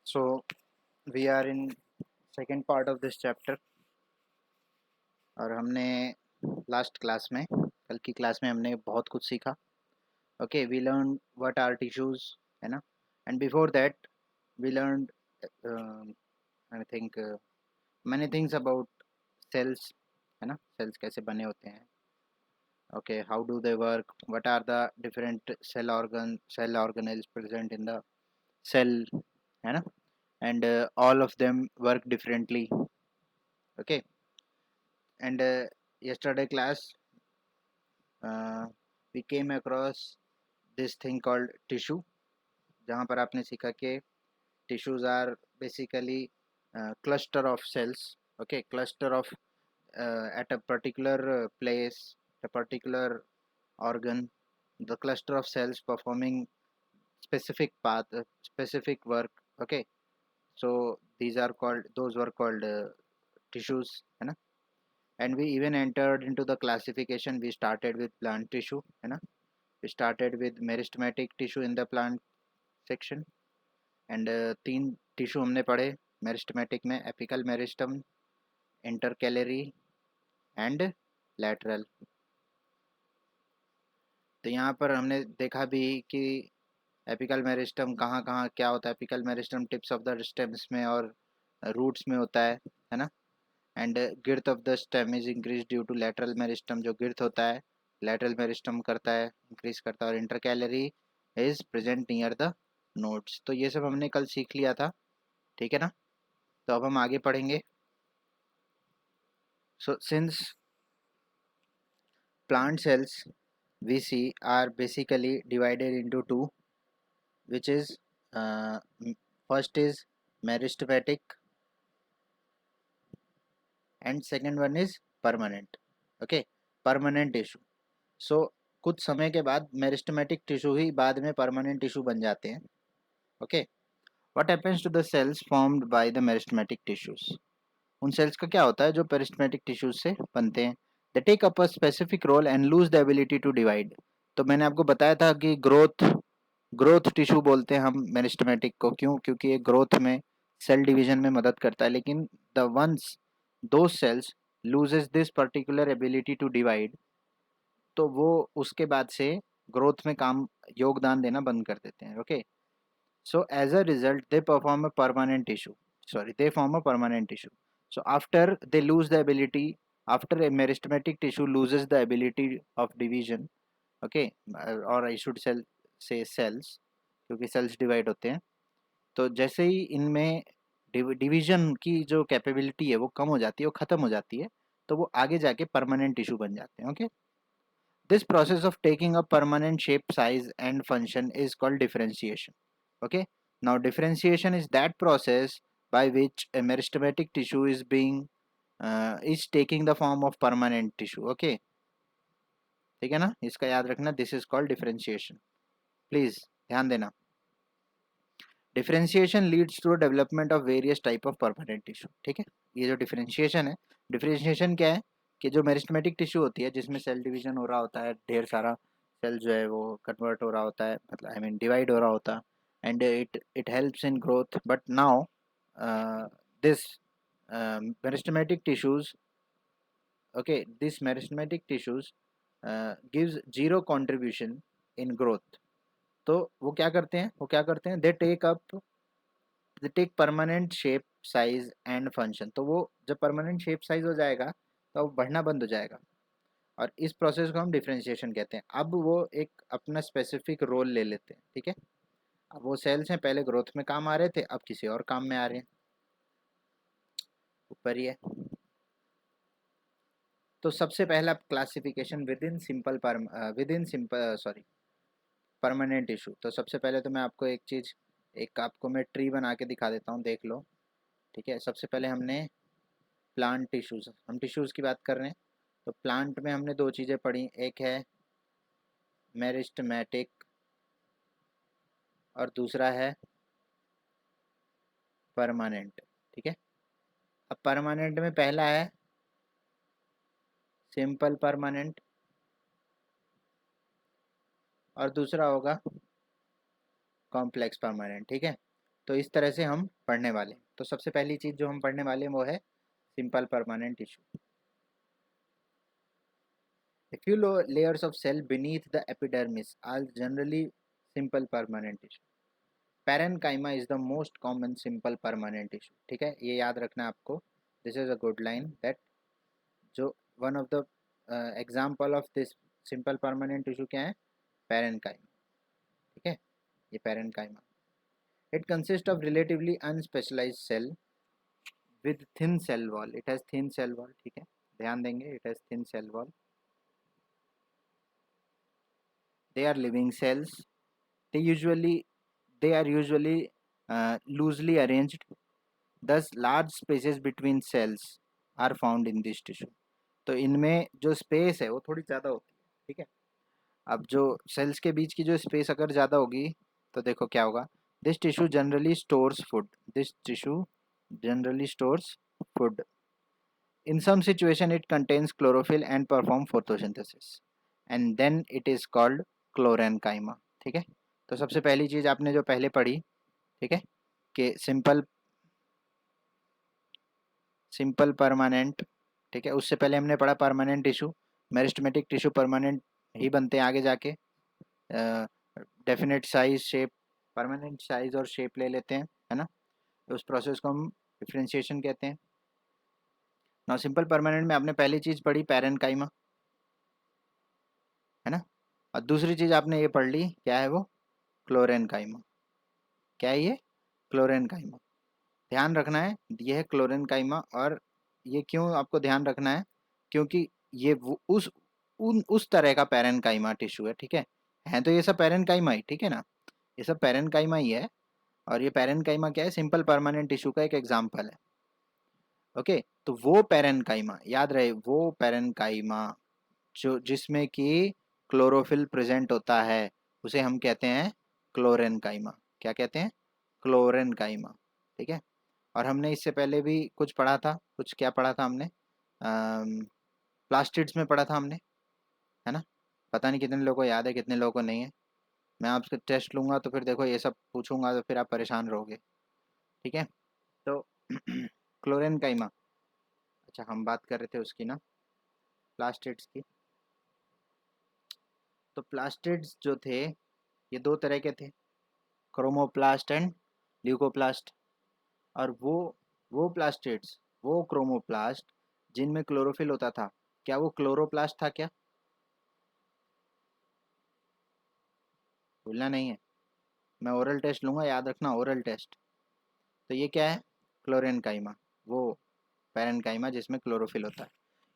So we are in second part of this chapter और हमने last class में कल की क्लास में हमने बहुत कुछ सीखा. Okay, we learned what are tissues, है ना, and before that we learned I think many things about cells, है ना, cells कैसे बने होते हैं. Okay, how do they work, what are the different cell organelles present in the cell, है ना, and all of them work differently. Okay, and yesterday class we came across this thing called tissue, जहाँ पर आपने सीखा कि tissues are basically cluster of cells. Okay, cluster of at a particular place, a particular organ, the cluster of cells performing specific path, specific work. Okay, so those were called tissues, है ना. And we even entered into the classification. We started with plant tissue, है ना. We started with meristematic tissue in the plant section, and तीन tissue हमने पढ़े meristematic में: apical meristem, intercalary and lateral. तो यहाँ पर हमने देखा भी कि एपिकल मेरिस्टम कहाँ कहाँ क्या होता है. Apical meristem tips of the stems में और रूट्स में होता है ना. And girth of the stem is increase due to lateral meristem. जो girth होता है लैटरल मेरिस्टम करता है, इंक्रीज करता है. और intercalary is present near the nodes. तो ये सब हमने कल सीख लिया था, ठीक है ना. तो अब हम आगे पढ़ेंगे. So since plant cells we see are basically divided into two, which is first is meristematic and second one is permanent. Okay, permanent tissue. So कुछ समय के बाद मेरिस्टेमेटिक टिश्यू ही बाद में परमानेंट टिश्यू बन जाते हैं. Okay, what happens to the cells formed by the meristematic tissues. उन सेल्स का क्या होता है जो पेरिस्टेमेटिक टिश्यूज से बनते हैं. They take up a specific role and lose the ability to divide. तो मैंने आपको बताया था कि ग्रोथ टिश्यू बोलते हैं हम मेरिस्टेमेटिक को. क्यों? क्योंकि ये ग्रोथ में सेल डिवीजन में मदद करता है. लेकिन द वंस दो cells loses this particular ability to divide, तो वो उसके बाद से ग्रोथ में काम योगदान देना बंद कर देते हैं. Okay, so as a result they perform a permanent tissue, sorry, they form a permanent tissue. So after they lose the ability, after a meristematic tissue loses the ability of division, okay, or I should say cells, क्योंकि cells divide होते हैं. तो जैसे ही इनमें division की जो capability है वो कम हो जाती है, वो ख़त्म हो जाती है, तो वो आगे जाके परमानेंट टिश्यू बन जाते हैं. Okay, this process of taking a permanent shape, size and function is called differentiation. Okay, now differentiation is that process by which a meristematic tissue is taking the form of permanent tissue. Okay, ठीक है ना, इसका याद रखना. This is called differentiation. Please ध्यान देना. Differentiation leads to development of various type of permanent tissue. ठीक है, ये जो डिफरेंशिएशन है, डिफरेंशिएशन क्या है कि जो मेरिस्टेमेटिक टिश्यू होती है जिसमें सेल डिवीजन हो रहा होता है, ढेर सारा सेल जो है वो कन्वर्ट हो रहा होता है, मतलब आई मीन डिवाइड हो रहा होता है, and it helps in growth. But now this meristematic tissues, okay, this meristematic tissues gives zero contribution in growth. तो वो क्या करते हैं, they take permanent shape, size and function. तो वो जब परमानेंट शेप साइज हो जाएगा तो वो बढ़ना बंद हो जाएगा, और इस प्रोसेस को हम डिफरेंशिएशन कहते हैं. अब वो एक अपना स्पेसिफिक रोल ले लेते हैं. ठीक है, अब वो सेल्स हैं, पहले ग्रोथ में काम आ रहे थे, अब किसी और काम में आ रहे हैं. ऊपर ही है. तो सबसे पहला classification with in simple sorry permanent issue. तो सबसे पहले तो मैं आपको एक आपको मैं ट्री बना के दिखा देता हूँ, देख लो. ठीक है, सबसे पहले हमने प्लांट टिश्यूज़, हम टिश्यूज़ की बात कर रहे हैं. तो प्लांट में हमने दो चीज़ें पढ़ी, एक है मेरिस्टेमेटिक और दूसरा है परमानेंट. ठीक है, अब परमानेंट में पहला है सिंपल परमानेंट और दूसरा होगा कॉम्प्लेक्स परमानेंट. ठीक है, तो इस तरह से हम पढ़ने वाले हैं। तो सबसे पहली चीज़ जो हम पढ़ने वाले हैं वो है simple permanent tissue. A few layers of cell beneath the epidermis are generally simple permanent tissue. Parenchyma is the most common simple permanent tissue. ठीक है, ये याद रखना है आपको. This is a good line that जो one of the example of this simple permanent tissue क्या है? Parenchyma. ठीक है, ये parenchyma. It consists of relatively unspecialized cell with thin cell wall. It has thin cell wall. ठीक है, ध्यान देंगे. It has thin cell wall. They are living cells. They are usually loosely arranged. Thus, large spaces between cells are found in this tissue. तो इनमें जो space है वो थोड़ी ज़्यादा होती है. ठीक है, अब जो सेल्स के बीच की जो स्पेस अगर ज़्यादा होगी तो देखो क्या होगा. This tissue generally stores food. This tissue generally stores food. In some situation it contains chlorophyll and perform photosynthesis and then it is called chlorenchyma. ठीक है, तो सबसे पहली चीज़ आपने जो पहले पढ़ी, ठीक है, कि सिंपल परमानेंट. ठीक है, उससे पहले हमने पढ़ा permanent tissue. Meristematic tissue permanent ही बनते हैं आगे जाके. Definite size shape, permanent size और शेप ले लेते हैं, है ना. तो उस प्रोसेस को हम डिफ्रेंशिएशन कहते हैं. नाउ सिंपल परमानेंट में आपने पहली चीज़ पढ़ी पैरेन्काइमा, है ना. और दूसरी चीज़ आपने ये पढ़ ली, क्या है वो? क्लोरेन्काइमा. क्या है ये? क्लोरेन्काइमा. ध्यान रखना है ये है क्लोरेन्काइमा. और ये क्यों आपको ध्यान रखना है? क्योंकि ये उस तरह का पैरेन्काइमा टिश्यू है. ठीक है तो ये सब पैरेन्काइमा ही, ठीक है ना, ये सब पैरेन्काइमा ही है. और ये पैरेन्काइमा क्या है? सिंपल परमानेंट टिश्यू का एक एग्जाम्पल है. ओके, तो वो पैरेन्काइमा याद रहे, वो पैरेन्काइमा जो जिसमें कि क्लोरोफिल प्रेजेंट होता है उसे हम कहते हैं क्लोरेन्काइमा. क्या कहते हैं? क्लोरेन्काइमा. ठीक है, और हमने इससे पहले भी कुछ पढ़ा था. कुछ क्या पढ़ा था हमने? प्लास्टिड्स में पढ़ा था हमने, है ना. पता नहीं कितने लोगों को याद है, कितने लोगों को नहीं है. मैं आपसे टेस्ट लूँगा तो फिर देखो ये सब पूछूंगा तो फिर आप परेशान रहोगे. ठीक है, तो क्लोरेन्काइमा. अच्छा, हम बात कर रहे थे उसकी ना, प्लास्टिड्स की. तो प्लास्टिड्स जो थे ये दो तरह के थे, क्रोमोप्लास्ट एंड ल्यूकोप्लास्ट. और वो प्लास्टिड्स, वो क्रोमोप्लास्ट जिनमें क्लोरोफिल होता था, क्या वो क्लोरोप्लास्ट था क्या? भूलना नहीं है, मैं ओरल टेस्ट लूँगा, याद रखना, ओरल टेस्ट. तो ये क्या है? क्लोरेन्काइमा. वो पैरेन्काइमा जिसमें क्लोरोफिल होता है.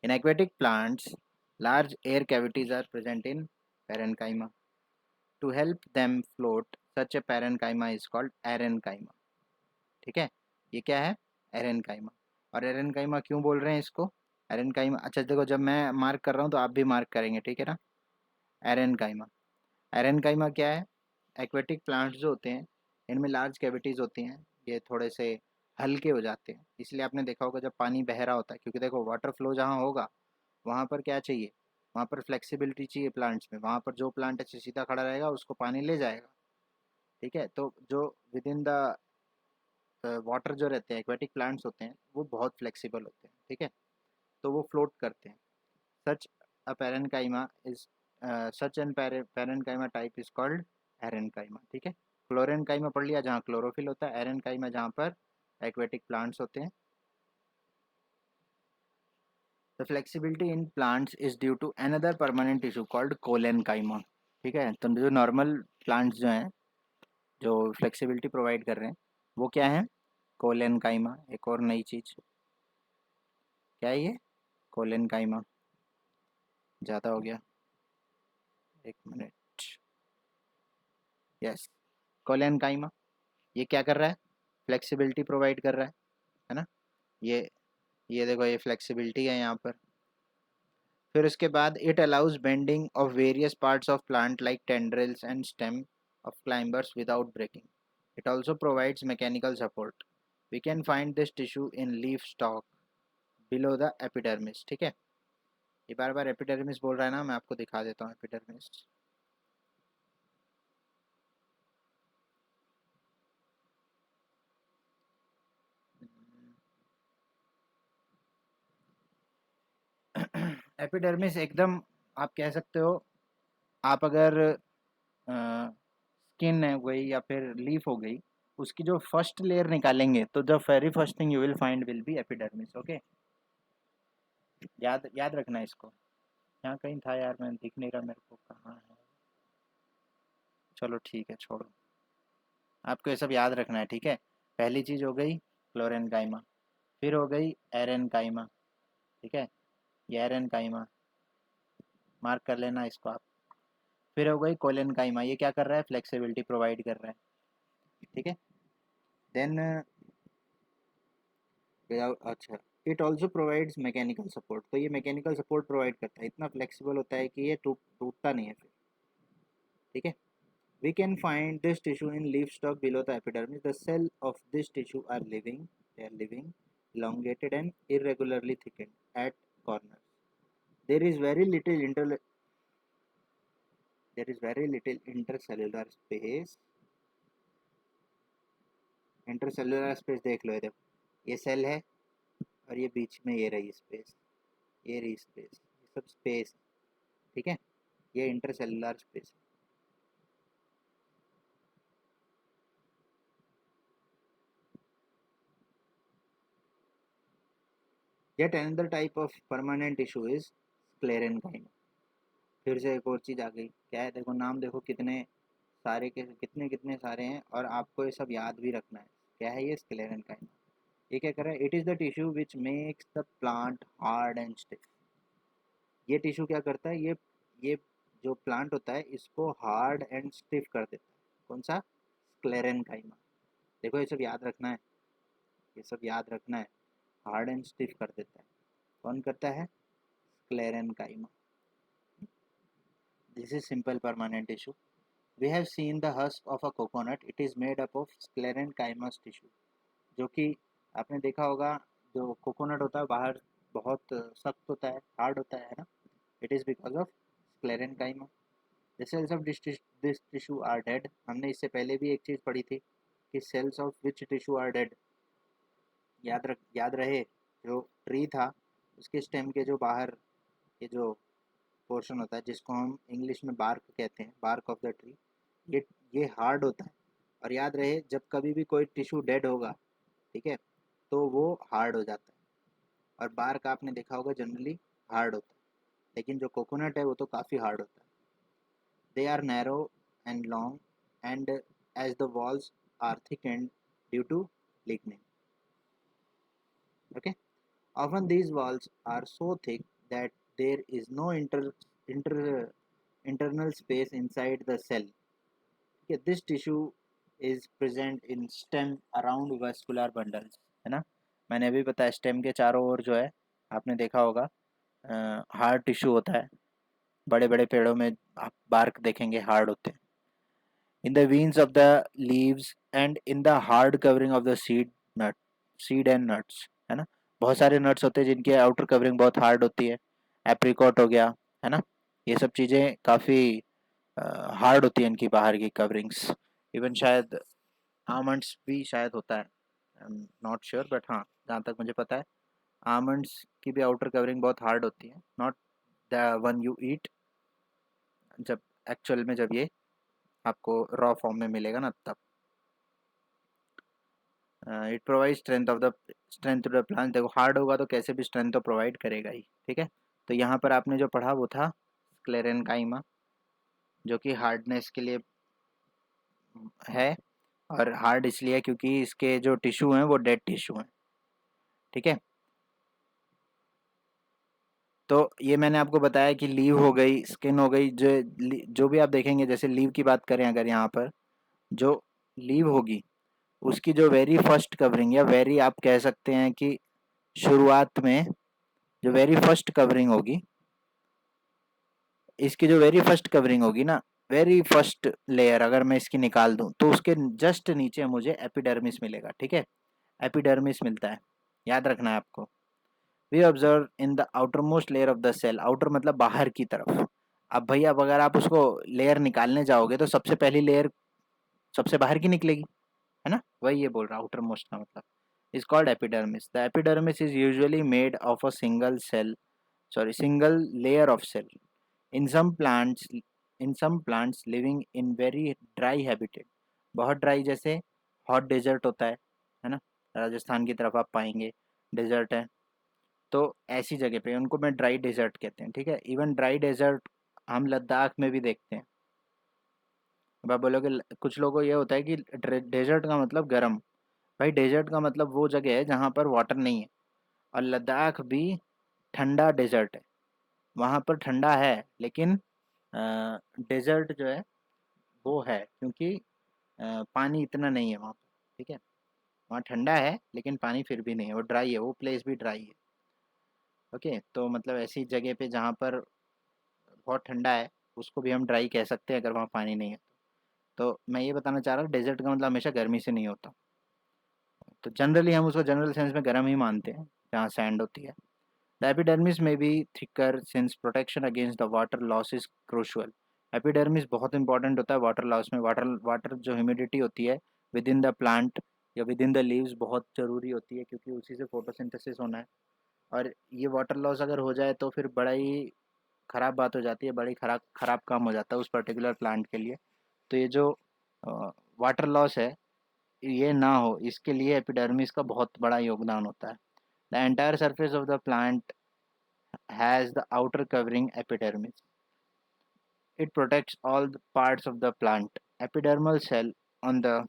In aquatic plants large air cavities are present in parenchyma. To help them float such a parenchyma is called aerenchyma. ठीक है, ये क्या है? एरेन्काइमा. और एरेन्काइमा क्यों बोल रहे हैं इसको एरेन्काइमा? अच्छा देखो, जब मैं मार्क कर रहा हूँ तो आप भी मार्क करेंगे, ठीक है ना. एरेन्काइमा. एरेन्काइमा क्या है? एक्वेटिक प्लांट्स जो होते हैं इनमें लार्ज कैविटीज़ होती हैं, ये थोड़े से हल्के हो जाते हैं. इसलिए आपने देखा होगा जब पानी बह रहा होता है, क्योंकि देखो वाटर फ्लो जहाँ होगा वहाँ पर क्या चाहिए? वहाँ पर फ्लेक्सिबिलिटी चाहिए प्लांट्स में. वहाँ पर जो प्लांट ऐसे सीधा खड़ा रहेगा उसको पानी ले जाएगा. ठीक है, तो जो विद इन द वाटर जो रहते हैं एक्वेटिक प्लांट्स होते हैं वो बहुत फ्लेक्सिबल होते हैं. ठीक है, तो वो फ्लोट करते हैं. Such a parenchyma is such an parenchyma type is called aerenchyma. ठीक है, क्लोरेन्काइमा पढ़ लिया जहाँ क्लोरोफिल होता है, एरेन्काइमा जहाँ पर एक्वेटिक प्लांट्स होते हैं. The flexibility in plants is due to another permanent tissue called collenchyma. ठीक है, तो जो नॉर्मल प्लांट्स जो हैं जो फ्लेक्सिबिलिटी प्रोवाइड कर रहे हैं वो क्या है? कोलेनकाइमा. एक और नई चीज़ क्या है ये? कोलेनकाइमा. ज़्यादा हो गया, एक मिनट. Yes, collenchyma. ये क्या कर रहा है? फ्लेक्सिबिलिटी प्रोवाइड कर रहा है ना. ये ये देखो, ये फ्लेक्सिबिलिटी है यहाँ पर. फिर उसके बाद it allows bending of various parts of plant like tendrils and stem of climbers without breaking. It also provides mechanical support. We can find this tissue in leaf stalk below the epidermis. ठीक है, ये बार बार epidermis बोल रहा है ना, मैं आपको दिखा देता हूँ एपिडर्मिस. एपिडर्मिस एकदम आप कह सकते हो, आप अगर स्किन है गई या फिर लीफ हो गई, उसकी जो फर्स्ट लेयर निकालेंगे तो the very first thing you will find will be epidermis. Okay, याद याद रखना इसको। यहाँ कहीं था यार, मैं दिख नहीं रहा मेरे को कहाँ है। चलो ठीक है, छोड़ो, आपको ये सब याद रखना है, ठीक है। पहली चीज़ हो गई क्लोरेनकाइमा, फिर हो गई एरेनकाइमा, ठीक है, ये एरेनकाइमा मार्क कर लेना इसको आप। फिर हो गई कोलेनकाइमा, ये क्या कर रहा है, फ्लेक्सिबिलिटी प्रोवाइड कर रहा है, ठीक है। देन अच्छा, it also provides mechanical support, तो ये मैकेनिकल सपोर्ट प्रोवाइड करता है, इतना फ्लेक्सिबल होता है कि ये टूटता नहीं है फिर, ठीक है। We can find this tissue in leaf stalk below the epidermis. The cell of this tissue are living, they are living, elongated and irregularly thickened at corners. There is very little intercellular space. Intercellular space देख लो, ये देखो, ये cell है और ये बीच में ये रही स्पेस, ये रही स्पेस, ये सब स्पेस, ठीक है, ये intercellular space. Yet another type of permanent tissue is sclerenchyma. फिर से एक और चीज़ आ गई, क्या है, देखो नाम देखो, कितने सारे के कितने कितने सारे हैं, और आपको ये सब याद भी रखना है। क्या है ये, स्क्लेरेनकाइमा। ये क्या कर रहा है, it is the tissue which makes the plant hard and stiff. ये टिश्यू क्या करता है, ये जो प्लांट होता है इसको हार्ड एंड स्टिफ कर देता है। कौन सा, स्क्लेरेनकाइमा। देखो ये सब याद रखना है, ये सब याद रखना है, हार्ड एंड स्टिफ कर देता है, कौन करता है, sclerenchyma. This is simple permanent tissue. We have seen the husk of a coconut. It is made up of sclerenchymus tissue. जो कि आपने देखा होगा, जो कोकोनट होता है बाहर बहुत सख्त होता है, हार्ड होता है ना, it is because of sclerenchyma. The cells of this tissue are dead. हमने इससे पहले भी एक चीज़ पढ़ी थी कि cells of which tissue are dead, याद रहे, जो ट्री था उसके स्टेम के जो बाहर ये जो पोर्शन होता है जिसको हम इंग्लिश में बार्क कहते हैं, बार्क ऑफ द ट्री, ये ये हार्ड होता है। और याद रहे, जब कभी भी कोई टिश्यू डेड होगा, ठीक है, तो वो हार्ड हो जाता है, और बार्क आपने देखा होगा जनरली हार्ड होता है, लेकिन जो कोकोनट है वो तो काफ़ी हार्ड होता है। They are narrow and long and as the walls are thick and due to lignin. Okay, often these walls are so thick that there is no inter, internal space inside the cell. Okay, this tissue is present in stem around vascular bundles, है ना। मैंने अभी बताया stem के चारों ओर जो है, आपने देखा होगा हार्ड टिश्यू होता है, बड़े बड़े पेड़ों में आप बार्क देखेंगे हार्ड होते हैं। In the veins of the leaves and in the hard covering of the nut seed and nuts, है ना। बहुत सारे नट्स होते हैं जिनकी आउटर कवरिंग बहुत हार्ड होती है, एप्रिकॉट हो गया, है ना। ये सब चीज़ें काफ़ी हार्ड होती है इनकी बाहर की कवरिंग्स। इवन शायद आमंड्स भी शायद होता है, I am not sure, but हाँ जहाँ तक मुझे पता है आमंड्स की भी आउटर कवरिंग बहुत हार्ड होती है, not the one you eat, जब एक्चुअल में जब ये आपको रॉ फॉर्म में मिलेगा ना तब। It provide strength to the plant. देखो हार्ड होगा तो कैसे भी स्ट्रेंथ तो प्रोवाइड करेगा ही, ठीक है। तो यहाँ पर आपने जो पढ़ा वो था स्क्लेरेनकाइमा, जो कि हार्डनेस के लिए है, और हार्ड इसलिए क्योंकि इसके जो टिश्यू हैं वो डेड टिश्यू हैं, ठीक है। तो ये मैंने आपको बताया कि लीव हो गई, स्किन हो गई, जो भी आप देखेंगे, जैसे लीव की बात करें अगर यहाँ पर, जो लीव होगी उसकी जो वेरी फर्स्ट कवरिंग, या वेरी आप कह सकते हैं कि शुरुआत में जो वेरी फर्स्ट कवरिंग होगी, इसकी जो वेरी फर्स्ट कवरिंग होगी ना, वेरी फर्स्ट लेयर अगर मैं इसकी निकाल दूं तो उसके जस्ट नीचे मुझे एपिडर्मिस मिलेगा, ठीक है, एपिडर्मिस मिलता है, याद रखना है आपको। We observe in the outer most layer of the cell, outer मतलब बाहर की तरफ। अब भैया अब अगर आप उसको लेयर निकालने जाओगे तो सबसे पहली लेयर सबसे बाहर की निकलेगी, है ना, वही ये बोल रहा आउटर मोस्ट का मतलब is called epidermis. The epidermis is usually made of a single cell sorry, single layer of cell. In some plants living in very dry habitat, बहुत ड्राई, जैसे हॉट डेजर्ट होता है ना, राजस्थान की तरफ आप पाएंगे डेजर्ट है, तो ऐसी जगह पे उनको मैं ड्राई डेजर्ट कहते हैं, ठीक है। इवन ड्राई डेजर्ट हम लद्दाख में भी देखते हैं। अब आप बोलोगे कुछ लोगों को ये होता है कि डेजर्ट का मतलब गर्म। भाई डेजर्ट का मतलब वो जगह है जहाँ पर वाटर नहीं है, और लद्दाख भी ठंडा डेजर्ट है। वहाँ पर ठंडा है, लेकिन डेजर्ट जो है वो है, क्योंकि पानी इतना नहीं है वहाँ पर, ठीक है। वहाँ ठंडा है लेकिन पानी फिर भी नहीं है, वो ड्राई है, वो प्लेस भी ड्राई है। ओके, तो मतलब ऐसी जगह पे जहाँ पर बहुत ठंडा है, उसको भी हम ड्राई कह सकते हैं अगर वहाँ पानी नहीं है। तो मैं ये बताना चाह रहा हूँ, डेजर्ट का मतलब हमेशा गर्मी से नहीं होता। तो जनरली हम उसको जनरल सेंस में गर्म ही मानते हैं जहाँ सैंड होती है। द एपिडर्मिस में be thicker since protection against the water loss is crucial. Epidermis बहुत इंपॉर्टेंट होता है वाटर लॉस में। वाटर वाटर जो ह्यूमिडिटी होती है विद इन द प्लांट या विद इन द लीव्स बहुत ज़रूरी होती है, क्योंकि उसी से फोटोसिंथेसिस होना है। और ये वाटर लॉस अगर हो जाए तो फिर बड़ा ही ख़राब बात हो जाती है, बड़ी ख़राब ख़राब काम हो जाता है उस पर्टिकुलर प्लांट के लिए। तो ये जो वाटर लॉस है ये ना हो, इसके लिए एपिडर्मिस का बहुत बड़ा योगदान होता है। The entire surface of the plant has the outer covering epidermis. It protects all the parts of the plant. Epidermal cell on the,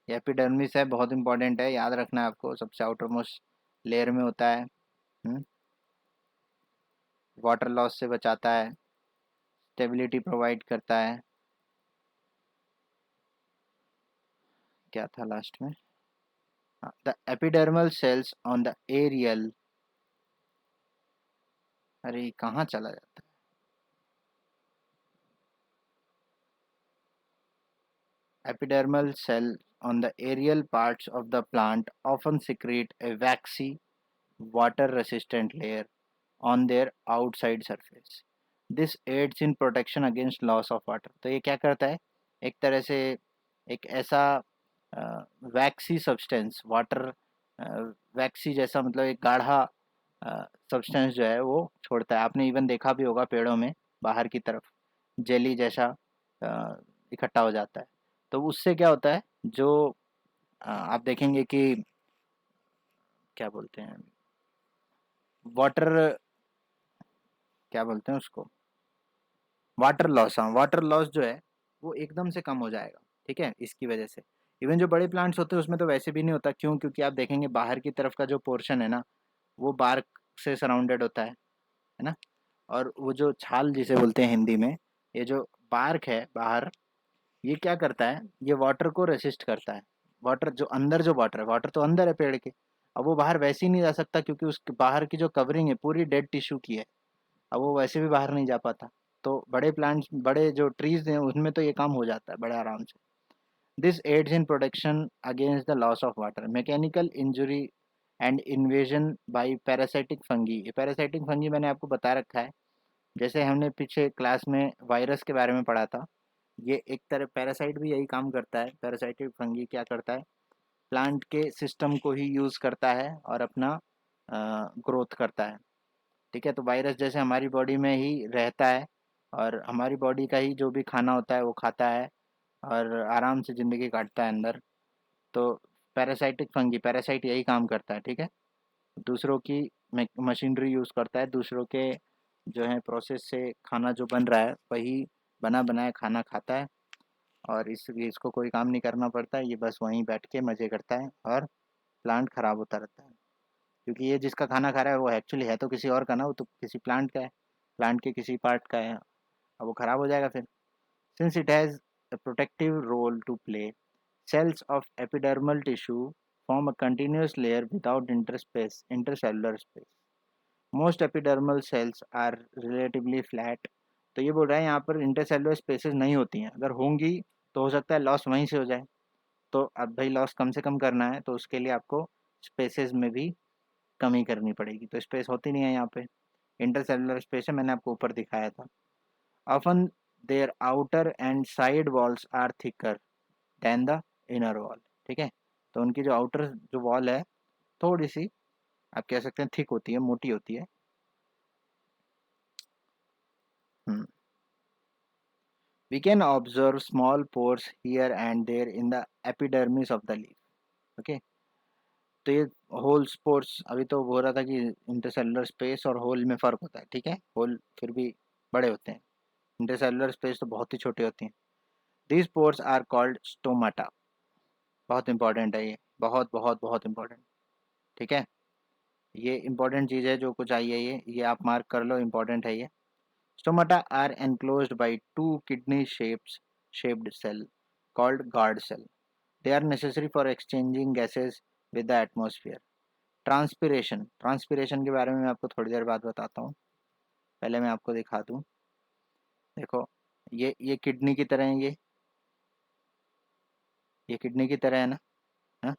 epidermis है बहुत इंपॉर्टेंट है, याद रखना है आपको, सबसे आउटर मोस्ट लेयर में होता है। वाटर लॉस से बचाता है, स्टेबिलिटी प्रोवाइड करता है। क्या था लास्ट में? The epidermal cells on the aerial, अरे कहाँ चला जाता है। Epidermal cell on the aerial parts of the plant often secrete a waxy, water resistant layer on their outside surface. This aids in protection against loss of water. तो ये क्या करता है, एक तरह से एक ऐसा वैक्सी सब्सटेंस, वाटर वैक्सी जैसा, मतलब एक गाढ़ा सब्सटेंस जो है वो छोड़ता है। आपने इवन देखा भी होगा पेड़ों में बाहर की तरफ जेली जैसा इकट्ठा हो जाता है। तो उससे क्या होता है, जो आप देखेंगे कि क्या बोलते हैं, वाटर, क्या बोलते हैं उसको, वाटर लॉस, हाँ वाटर लॉस जो है वो एकदम से कम हो जाएगा, ठीक है, इसकी वजह से। इवन जो बड़े प्लांट्स होते हैं उसमें तो वैसे भी नहीं होता, क्यों? क्योंकि आप देखेंगे बाहर की तरफ का जो पोर्शन है ना, वो बार्क से सराउंडेड होता है ना। और वो जो छाल जिसे बोलते हैं हिंदी में, ये जो बार्क है बाहर, ये क्या करता है, ये वाटर को रेसिस्ट करता है। वाटर जो अंदर, जो वाटर है, वाटर तो अंदर है पेड़ के, अब वो बाहर वैसे ही नहीं जा सकता, क्योंकि उसके बाहर की जो कवरिंग है पूरी डेड टिश्यू की है, अब वो वैसे भी बाहर नहीं जा पाता। तो बड़े प्लांट्स, बड़े जो ट्रीज हैं उनमें तो ये काम हो जाता है बड़े आराम से। This aids in protection against the loss of water, mechanical injury and invasion by parasitic fungi. ये पैरासाइटिक फंगी मैंने आपको बता रखा है, जैसे हमने पीछे क्लास में वायरस के बारे में पढ़ा था। ये एक तरह पैरासाइट भी यही काम करता है। पैरासाइटिक फंगी क्या करता है, प्लांट के सिस्टम को ही यूज़ करता है और अपना ग्रोथ करता है, ठीक है। तो वायरस जैसे हमारी बॉडी में ही रहता है, और हमारी बॉडी का ही जो भी खाना होता है वो खाता है, और आराम से ज़िंदगी काटता है अंदर। तो पैरासाइटिक फंगी, पैरासाइट यही काम करता है, ठीक है। दूसरों की मशीनरी यूज़ करता है, दूसरों के जो है प्रोसेस से खाना जो बन रहा है वही बना बनाया खाना खाता है, और इसको कोई काम नहीं करना पड़ता है, ये बस वहीं बैठ के मज़े करता है, और प्लांट ख़राब होता रहता है। क्योंकि ये जिसका खाना खा रहा है वो एक्चुअली है तो किसी और का ना, वो तो किसी प्लांट का है, प्लांट के किसी पार्ट का है, अब वो ख़राब हो जाएगा फिर। Since it has a protective role to play, cells of epidermal tissue form a continuous layer without intercellular space. Most epidermal cells are relatively flat. तो ये बोल रहा है यहाँ पर इंटरसेलुलर स्पेसेस नहीं होती हैं, अगर होंगी तो हो सकता है लॉस वहीं से हो जाए। तो अब भाई लॉस कम से कम करना है तो उसके लिए आपको स्पेसेस में भी कमी करनी पड़ेगी, तो स्पेस होती नहीं है यहाँ पे। इंटरसेलुलर स्पेस है, मैंने आपको ऊपर दिखाया था। Often their outer and side walls are thicker than the inner wall, ठीक है। तो उनकी जो आउटर जो वॉल है थोड़ी सी, आप कह सकते हैं थिक होती है, मोटी होती है, We can observe small pores here and there in the epidermis of the leaf. Okay, तो ये होल स्पोर्स, अभी तो हो रहा था कि इंटरसेलुलर स्पेस और होल में फ़र्क होता है, ठीक है, होल फिर भी बड़े होते हैं, इंटरसेलुलर स्पेस तो बहुत ही छोटी होती हैं। These pores are called stomata. बहुत इंपॉर्टेंट है ये, बहुत बहुत बहुत इंपॉर्टेंट, ठीक है, ये इंपॉर्टेंट चीज़ है, जो कुछ आई है ये आप मार्क कर लो, इंपॉर्टेंट है ये। Stomata are enclosed by two kidney shaped cell called guard cell. They are necessary for exchanging gases with the atmosphere. Transpiration के बारे में मैं आपको थोड़ी देर बाद बताता हूँ, पहले मैं आपको दिखा दूँ। देखो, ये किडनी की तरह है, ये किडनी की तरह है ना, हाँ,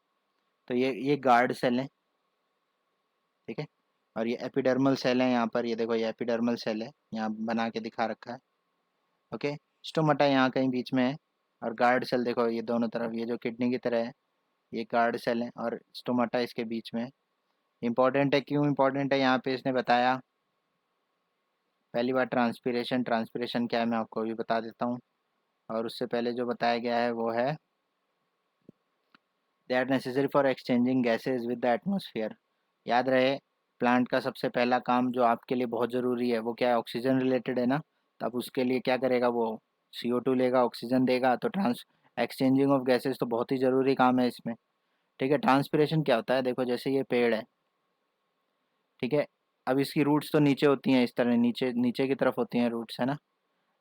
तो ये गार्ड सेल है, ठीक है, और ये एपिडर्मल सेल है, यहाँ पर ये देखो, ये एपिडर्मल सेल है, यहाँ बना के दिखा रखा है। ओके, स्टोमाटा यहाँ कहीं बीच में है, और गार्ड सेल देखो ये दोनों तरफ, ये जो किडनी की तरह है ये गार्ड सेल है, और स्टोमाटा इसके बीच में है। इंपॉर्टेंट है, क्यों इंपॉर्टेंट है, यहाँ पे इसने बताया पहली बार ट्रांसपिरेशन क्या है मैं आपको अभी बता देता हूँ, और उससे पहले जो बताया गया है वो है they are necessary for exchanging gases with the atmosphere. याद रहे, प्लांट का सबसे पहला काम जो आपके लिए बहुत ज़रूरी है वो क्या है, ऑक्सीजन रिलेटेड है ना, तो अब उसके लिए क्या करेगा वो, CO2 लेगा, ऑक्सीजन देगा, तो ट्रांस एक्सचेंजिंग ऑफ गैसेज तो बहुत ही ज़रूरी काम है इसमें, ठीक है। ट्रांसपिरेशन क्या होता है, देखो जैसे ये पेड़ है, ठीक है, अब इसकी रूट्स तो नीचे होती हैं, इस तरह नीचे नीचे की तरफ होती हैं रूट्स, है ना,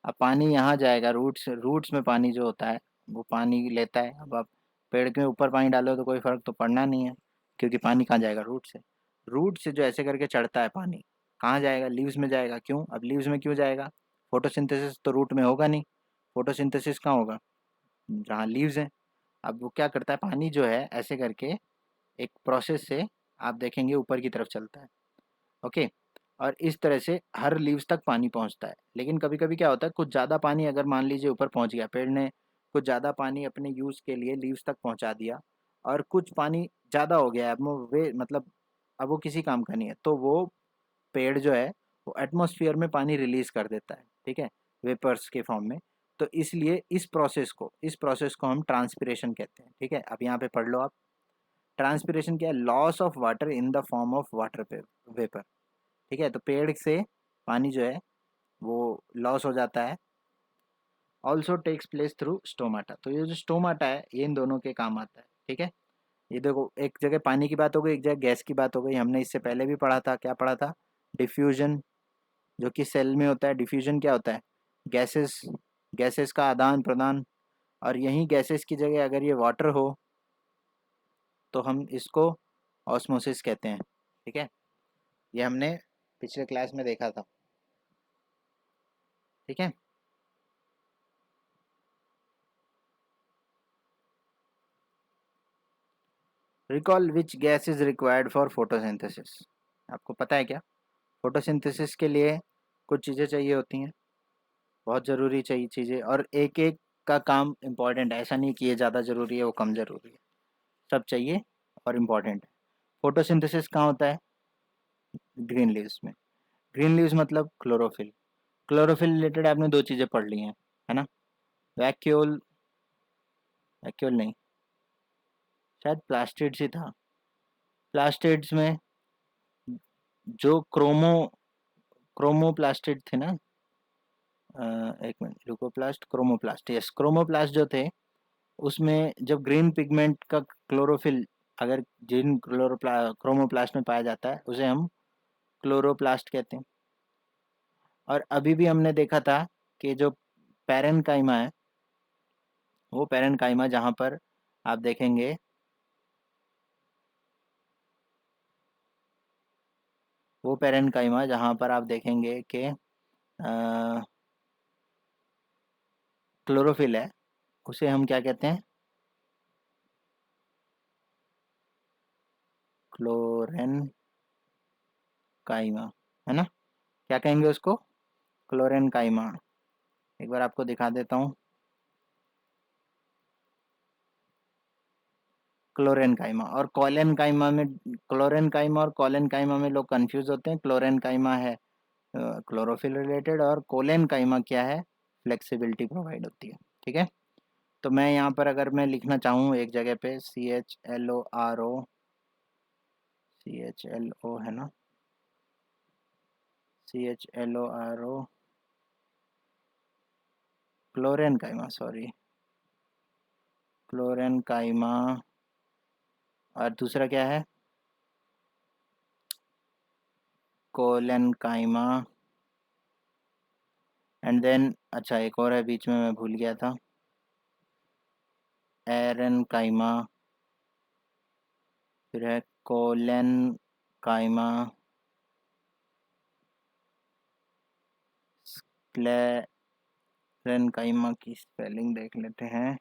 अब पानी यहाँ जाएगा, रूट्स रूट्स में पानी जो होता है वो पानी लेता है। अब आप पेड़ के ऊपर पानी डालो तो कोई फ़र्क तो पड़ना नहीं है, क्योंकि पानी कहाँ जाएगा, रूट से, रूट से जो ऐसे करके चढ़ता है पानी कहाँ जाएगा, लीव्स में जाएगा। क्यों, अब लीव्स में क्यों जाएगा, फोटोसिंथेसिस तो रूट में होगा नहीं, फोटोसिंथेसिस कहाँ होगा, जहाँ लीव्स हैं। अब वो क्या करता है, पानी जो है ऐसे करके एक प्रोसेस से आप देखेंगे ऊपर की तरफ चलता है, ओके, और इस तरह से हर लीव्स तक पानी पहुंचता है। लेकिन कभी कभी क्या होता है, कुछ ज़्यादा पानी अगर मान लीजिए ऊपर पहुंच गया, पेड़ ने कुछ ज़्यादा पानी अपने यूज़ के लिए लीव्स तक पहुंचा दिया, और कुछ पानी ज़्यादा हो गया, अब वो वे मतलब अब वो किसी काम का नहीं है, तो वो पेड़ जो है वो एटमॉस्फेयर में पानी रिलीज कर देता है, ठीक है, वेपर्स के फॉर्म में। तो इसलिए इस प्रोसेस को हम ट्रांसपिरेशन कहते हैं, ठीक है। अब यहाँ पे पढ़ लो आप, ट्रांसपिरेशन क्या है, loss of water in the form of water vapour, ठीक है, तो पेड़ से पानी जो है वो लॉस हो जाता है। Also takes place through stomata, तो ये जो स्टोमाटा है ये इन दोनों के काम आता है, ठीक है। ये देखो, एक जगह पानी की बात हो गई, एक जगह गैस की बात हो गई, हमने इससे पहले भी पढ़ा था, क्या पढ़ा था, डिफ्यूजन, जो कि सेल में होता है। डिफ्यूजन क्या होता है, गैसेस गैसेस का आदान प्रदान, और यही गैसेस की जगह अगर ये वाटर हो तो हम इसको ऑस्मोसिस कहते हैं, ठीक है, ये हमने पिछले क्लास में देखा था, ठीक है। Recall which gas is required for photosynthesis, आपको पता है क्या, फोटोसिंथेसिस के लिए कुछ चीज़ें चाहिए होती हैं, बहुत ज़रूरी चाहिए चीज़ें, और एक एक का काम इम्पॉर्टेंट है, ऐसा नहीं कि ये ज़्यादा ज़रूरी है वो कम ज़रूरी है, सब चाहिए और इम्पॉर्टेंट है। फोटोसिंथेसिस कहाँ होता है, ग्रीन लीव्स में। ग्रीन लीव्स मतलब क्लोरोफिल, क्लोरोफिल रिलेटेड आपने दो चीज़ें पढ़ ली हैं, है ना, वैक्यूल, वैक्यूल नहीं, शायद प्लास्टिड्स ही था, प्लास्टिड्स में जो क्रोमोप्लास्टिड थे ना, एक minute, leucoplast, chromoplast, yes, chromoplast जो थे उसमें जब ग्रीन पिगमेंट का क्लोरोफिल अगर जिन क्रोमोप्लास्ट में पाया जाता है उसे हम क्लोरोप्लास्ट कहते हैं। और अभी भी हमने देखा था कि जो पैरेनकाइमा है, वो पैरेनकाइमा जहाँ पर आप देखेंगे, वो पैरेनकाइमा जहाँ पर आप देखेंगे कि क्लोरोफिल है, उसे हम क्या कहते हैं, क्लोरेनकाइमा, है ना, क्या कहेंगे उसको, क्लोरेनकाइमा। एक बार आपको दिखा देता हूँ, क्लोरेनकाइमा और कॉलेनकाइमा में, क्लोरेनकाइमा और कॉलेनकाइमा में लोग कंफ्यूज होते हैं। क्लोरेनकाइमा है क्लोरोफिल रिलेटेड, और कोलेनकाइमा क्या है, फ्लेक्सिबिलिटी प्रोवाइड होती है। ठीक है, तो मैं यहाँ पर अगर मैं लिखना चाहूँ एक जगह पे CHLORO, CHLO है ना, CHLORO, क्लोरेनकाइमा, सॉरी, क्लोरेनकाइमा, और दूसरा क्या है, कोलेनकाइमा, एंड देन अच्छा एक और है बीच में, मैं भूल गया था, एरेनकाइमा, फिर है कोलेनकाइमा, क्लेरेनकाइमा की स्पेलिंग देख लेते हैं।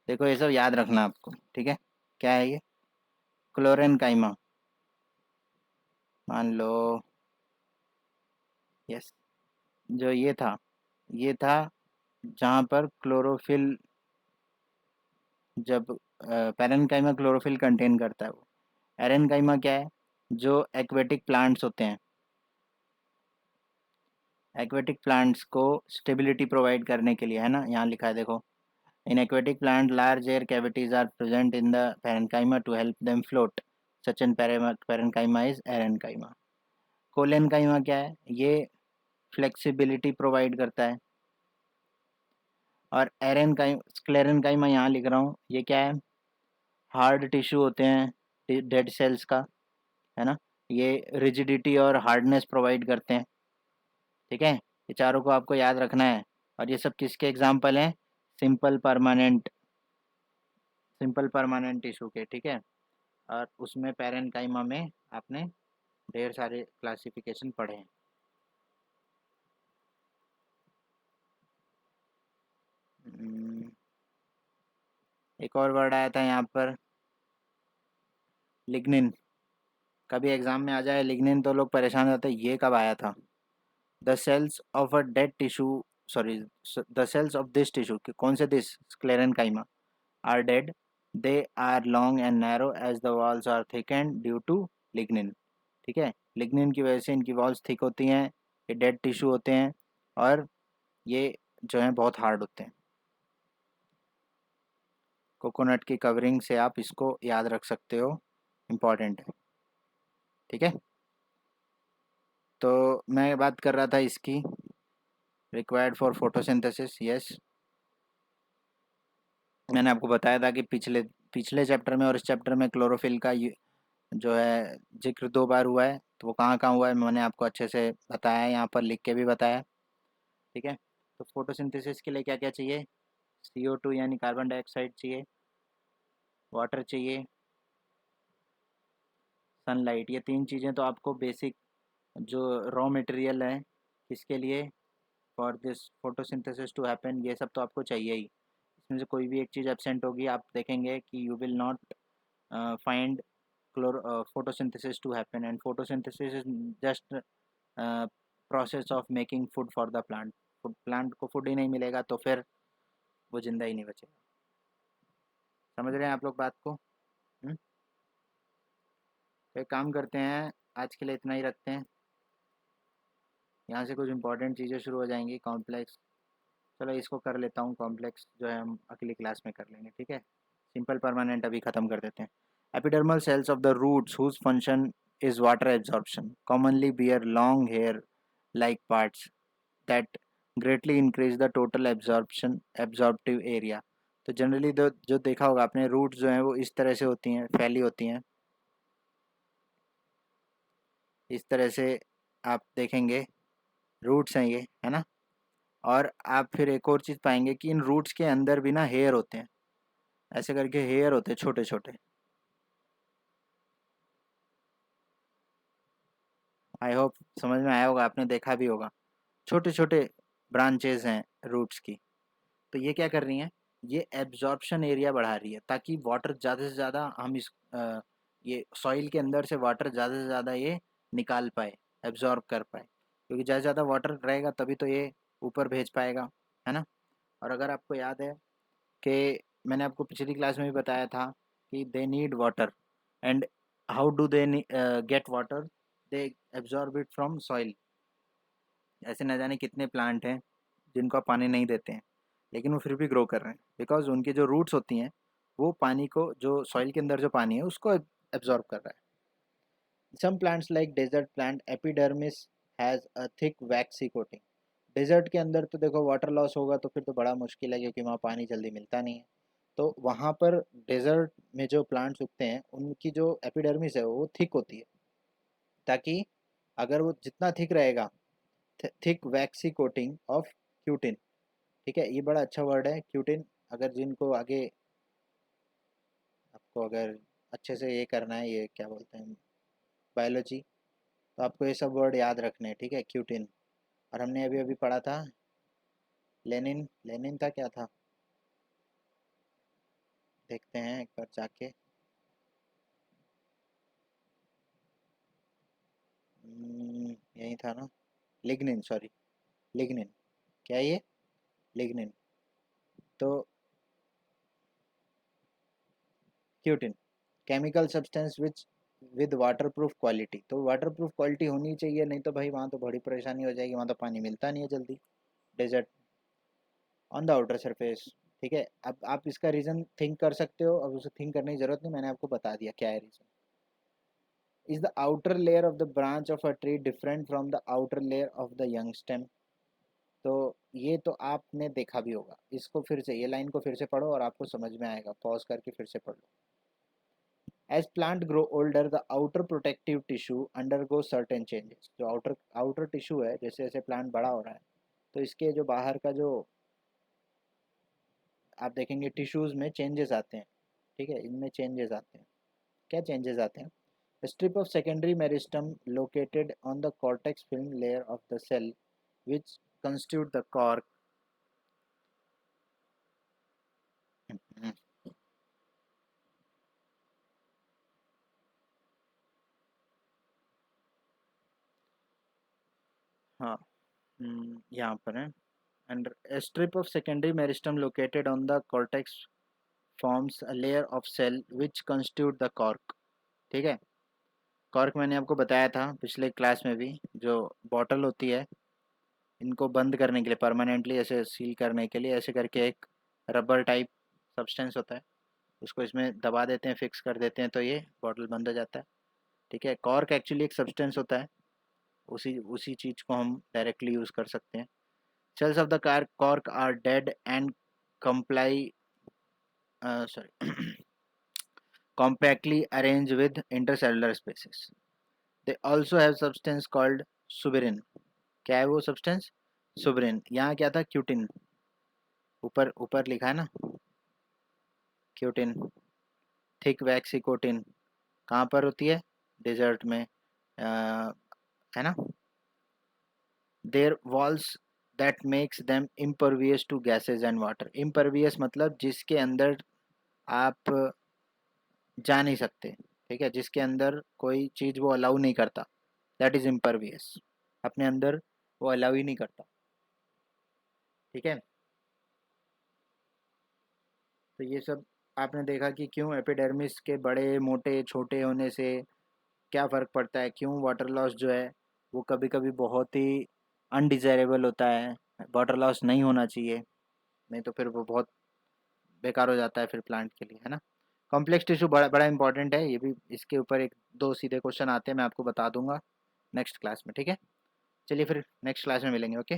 देखो ये सब याद रखना आपको, ठीक है, क्या है ये, क्लोरेनकाइमा, मान लो, यस, जो ये था जहाँ पर क्लोरोफिल, जब पैरेनकाइमा क्लोरोफिल कंटेन करता है वो, एरेनकाइमा क्या है, जो एक्वेटिक प्लांट्स होते हैं, एक्वेटिक प्लांट्स को स्टेबिलिटी प्रोवाइड करने के लिए, है ना, यहाँ लिखा है देखो, in aquatic plant large air cavities are present in the parenchyma to help them float, such an parenchyma is aerenchyma. Collenchyma क्या है, ये फ्लेक्सिबिलिटी प्रोवाइड करता है, और एरेनकाइमा, स्क्लेरेनकाइमा यहाँ लिख रहा हूँ, ये क्या है, हार्ड टिश्यू होते हैं डेड सेल्स का, है ना, ये रिजिडिटी और हार्डनेस प्रोवाइड करते हैं। ठीक है, ये चारों को आपको याद रखना है, और ये सब किसके एग्जाम्पल हैं, simple permanent, simple permanent tissue के। ठीक है, और उसमें पैरेनकाइमा में आपने ढेर सारे क्लासिफिकेशन पढ़े हैं। एक और वर्ड आया था यहाँ पर, लिग्निन, कभी एग्जाम में आ जाए लिग्निन तो लोग परेशान हो जाते हैं, ये कब आया था। The cells of a dead tissue, sorry, the cells of this tissue, कौन से this, sclerenchyma, are dead, they are long and narrow as the walls are thick and due to lignin. ठीक है, लिग्निन की वजह से इनकी walls thick होती हैं, ये डेड टिश्यू होते हैं, और ये जो है बहुत हार्ड होते हैं। कोकोनट की कवरिंग से आप इसको याद रख सकते हो, इम्पॉर्टेंट है। ठीक है, तो मैं बात कर रहा था इसकी, रिक्वायर्ड फॉर फोटोसिंथेसिस, यस, मैंने आपको बताया था कि पिछले पिछले चैप्टर में और इस चैप्टर में क्लोरोफिल का जो है जिक्र 2 बार हुआ है, तो वो कहाँ कहाँ हुआ है मैंने आपको अच्छे से बताया है, यहाँ पर लिख के भी बताया। ठीक है, तो फोटोसिंथेसिस के लिए क्या क्या चाहिए, CO2 यानी कार्बन डाइऑक्साइड चाहिए, वाटर चाहिए, सनलाइट, ये 3 चीज़ें तो आपको बेसिक जो रॉ मटेरियल है किसके लिए, for this photosynthesis to happen, ये सब तो आपको चाहिए ही। इसमें से कोई भी एक चीज़ एब्सेंट होगी आप देखेंगे कि you will not find photosynthesis to happen, and photosynthesis is just process of making food for the plant। Food, plant को फूड ही नहीं मिलेगा तो फिर वो जिंदा ही नहीं बचेगा। समझ रहे हैं आप लोग बात को? तो एक काम करते हैं, आज के लिए इतना ही रखते हैं, यहाँ से कुछ इंपॉर्टेंट चीज़ें शुरू हो जाएंगी, कॉम्प्लेक्स, चलो इसको कर लेता हूँ, कॉम्प्लेक्स जो है हम अगली क्लास में कर लेंगे। ठीक है, सिंपल परमानेंट अभी ख़त्म कर देते हैं। Epidermal cells of the roots whose function is water absorption commonly bear long hair like parts that greatly increase the total absorptive area। तो जनरली जो देखा होगा आपने, रूट्स जो हैं वो इस तरह से होती हैं, फैली होती हैं, इस तरह से आप देखेंगे, रूट्स हैं ये, है ना, और आप फिर एक और चीज़ पाएंगे कि इन रूट्स के अंदर भी ना हेयर होते हैं, ऐसे करके हेयर होते हैं छोटे छोटे। आई होप समझ में आया होगा, आपने देखा भी होगा, छोटे छोटे ब्रांचेज हैं रूट्स की। तो ये क्या कर रही हैं, ये एब्जॉर्प्शन एरिया बढ़ा रही है, ताकि वाटर ज़्यादा से ज़्यादा हम ये सॉइल के अंदर से वाटर ज़्यादा से ज़्यादा ये निकाल पाए, एब्जॉर्ब कर पाए, क्योंकि ज़्यादा से ज़्यादा वाटर रहेगा तभी तो ये ऊपर भेज पाएगा, है ना। और अगर आपको याद है कि मैंने आपको पिछली क्लास में भी बताया था कि they need water, and how do they get water, they absorb it from soil. ऐसे न जाने कितने प्लांट हैं जिनको आप पानी नहीं देते हैं लेकिन वो फिर भी ग्रो कर रहे हैं, बिकॉज उनकी जो रूट्स होती हैं वो पानी को, जो सॉइल के अंदर जो पानी है उसको एब्जॉर्ब कर रहा है। Some plants like desert plant epidermis has a thick waxy coating. Desert के अंदर तो देखो वाटर लॉस होगा तो फिर तो बड़ा मुश्किल है क्योंकि वहाँ पानी जल्दी मिलता नहीं है। तो वहाँ पर डेजर्ट में जो प्लांट्स उगते हैं उनकी जो एपिडर्मिस है वो थिक होती है, ताकि अगर वो जितना थिक रहेगा, thick waxy coating of cutin. ठीक है, ये बड़ा अच्छा वर्ड है क्यूटिन। अगर जिनको आगे आपको अगर अच्छे से ये करना है, ये क्या बोलते हैं, बायोलॉजी, तो आपको ये सब वर्ड याद रखने हैं, ठीक है, क्यूटिन। और हमने अभी अभी पढ़ा था लेनिन, लेनिन था क्या था, देखते हैं एक बार जाके। यही था ना, लिग्निन, सॉरी, लिग्निन। क्या है ये, लिग्निन। तो cutin chemical substance which with water proof quality, तो वाटर प्रूफ क्वालिटी होनी चाहिए, नहीं तो भाई वहाँ तो बड़ी परेशानी हो जाएगी, वहाँ तो पानी मिलता नहीं है जल्दी, desert. On the outer surface, ठीक है। अब आप इसका रीज़न थिंक कर सकते हो, अब उसे थिंक करने की ज़रूरत नहीं, मैंने आपको बता दिया क्या है reason. Is the outer layer of the branch of a tree different from the outer layer of the young stem. तो ये तो आपने देखा भी होगा, इसको फिर से, ये लाइन को फिर से पढ़ो और आपको समझ में आएगा, पॉज करके फिर से पढ़ लो। As plant grow older the outer protective tissue undergo certain changes. जो आउटर आउटर टिश्यू है, जैसे जैसे प्लांट बड़ा हो रहा है तो इसके जो बाहर का जो आप देखेंगे टिश्यूज़ में चेंजेस आते हैं, ठीक है, इनमें चेंजेस आते हैं। क्या चेंजेस आते हैं? Strip of secondary meristem located on the cortex film layer of the cell which constitute the cork। हाँ, यहाँ पर है। And a strip of secondary meristem located on the cortex forms a layer of cell which constitute the cork। ठीक है, cork मैंने आपको बताया था पिछले क्लास में भी, जो बॉटल होती है इनको बंद करने के लिए, परमानेंटली ऐसे सील करने के लिए, ऐसे करके एक रबर टाइप सब्सटेंस होता है, उसको इसमें दबा देते हैं, फिक्स कर देते हैं तो ये बॉटल बंद हो जाता है। ठीक है, कॉर्क एक्चुअली एक सब्सटेंस होता है, उसी उसी चीज़ को हम डायरेक्टली यूज़ कर सकते हैं। Sales of the car cork are dead end comply sorry compactly arranged with intercellular spaces. They also have substance called suberin। क्या है वो सब्सटेंस? सुबरिन। यहाँ क्या था, क्यूटिन, ऊपर ऊपर लिखा है ना, क्यूटिन, थिक वैक्सी कोटिन। कहाँ पर होती है? डेजर्ट में, है ना। Their walls that makes them impervious to gases and water. impervious मतलब जिसके अंदर आप जा नहीं सकते, ठीक है, जिसके अंदर कोई चीज़ वो अलाउ नहीं करता, दैट इज़ impervious। अपने अंदर वो अलाउ ही नहीं करता, ठीक है। तो ये सब आपने देखा कि क्यों एपिडर्मिस के बड़े मोटे छोटे होने से क्या फ़र्क पड़ता है, क्यों वाटर लॉस जो है वो कभी कभी बहुत ही अनडिज़ायरेबल होता है। वाटर लॉस नहीं होना चाहिए, नहीं तो फिर वो बहुत बेकार हो जाता है फिर प्लांट के लिए, है ना। कॉम्प्लेक्स टिश्यू बड़ा बड़ा इंपॉर्टेंट है, ये भी इसके ऊपर एक दो सीधे क्वेश्चन आते हैं, मैं आपको बता दूंगा नेक्स्ट क्लास में, ठीक है। चलिए फिर नेक्स्ट क्लास में मिलेंगे, ओके।